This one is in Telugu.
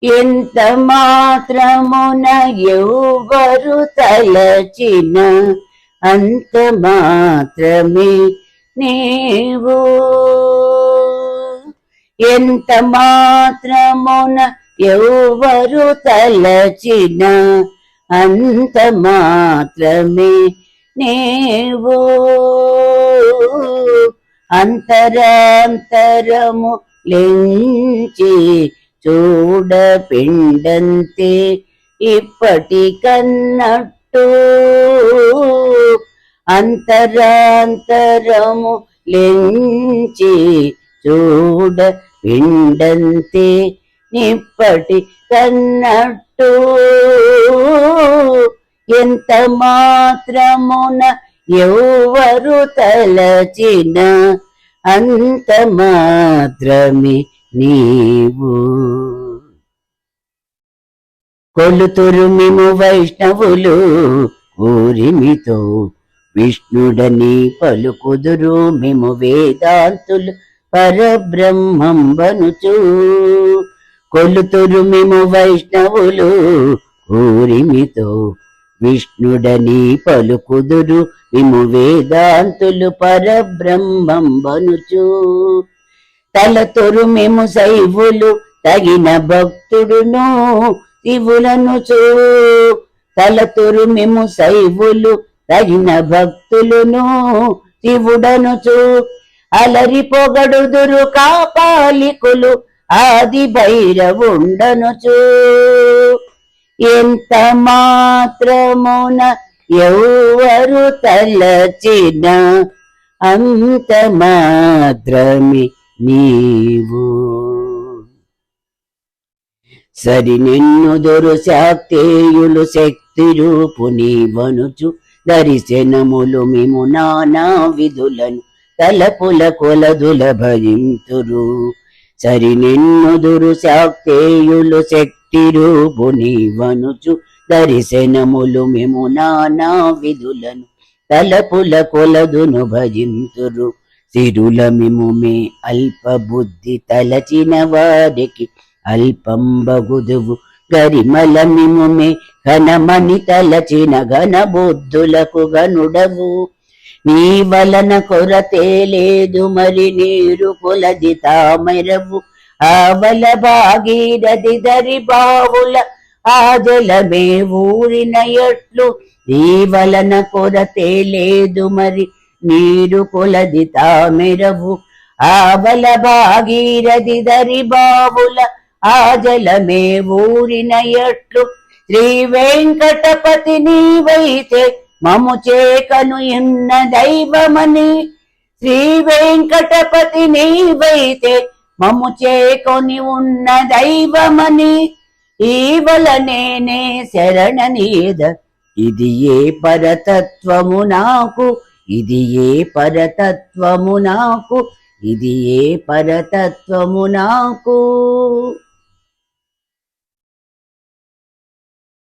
ఎంత మాత్రమున ఎవ్వరు తలచిన అంత మాత్రమే నీవు. ఎంత మాత్రమున ఎవ్వరు తలచిన అంత మాత్రమే నీవు. అంతరాంతరము లెంచి చూడ పిండంతే ఇప్పటికన్నట్టు. అంతరాంతరము లెంచి చూడ పిండంతే ఇప్పటికన్నట్టు. ఎంత మాత్రమున ఎవ్వరు తలచిన అంత మాత్రమే నీవు. కొలుతురు మిము వైష్ణవులు ఊరిమితో విష్ణుడని పలుకుదురు మిము వేదాంతులు పరబ్రహ్మంబనుచు. కొలుతురు మిము వైష్ణవులు ఊరిమితో విష్ణుడని పలుకుదురు మిము వేదాంతులు పరబ్రహ్మంబనుచు. తలతొరు మేము శైవులు తగిన భక్తుడును శివులనుచు. తలతొరు మేము శైవులు తగిన భక్తులును శివుడనుచు. అలరి పొగడుదురు కాపాలికులు ఆది భైరవుండనుచు. ఎంత మాత్రమున ఎవ్వరు తలచిన అంత మాత్రమే నీవు. సరి నిన్నుదురు శాక్తేయులు శక్తి రూపు నీవనుచు. దర్శనములు మిము నానా విధులను తలపుల కొలదుల భజింతురు. సరి నిన్నుదురు శాక్తేయులు శక్తి రూపు నీవనుచు. దర్శనములు మిము నానా విధులను తలపుల కొలదును భజింతురు. సిరుల మిము మే అల్ప బుద్ధి తలచిన వారికి అల్పంబగుదువు. గరిమల మిము మే ఘనమని తలచిన ఘన బుద్ధులకు గనుడవు. నీ వలన కొరతే లేదు మరి నీరు కొలది తామెరవు. ఆవల భాగీరథి దరి బావుల ఆ జలమే ఊరిన ఎట్లు. నీ వలన కొరతే లేదు మరి నీరు కొలది తామెరవు. ఆవల భాగీరథి దరి బావుల ఆ జలమే ఊరిన ఎట్లు. శ్రీ వెంకటపతి నీవైతే మము చేకను ఎన్న దైవమని. శ్రీ వెంకటపతి నీవైతే మము చేకొని ఉన్న దైవమని. ఈ వలనేనే శరణనీద ఇది ఏ పరతత్వము నాకు. ఇది ఏ పరతత్వము నాకు. ఇది ఏ పరతత్వము నాకు.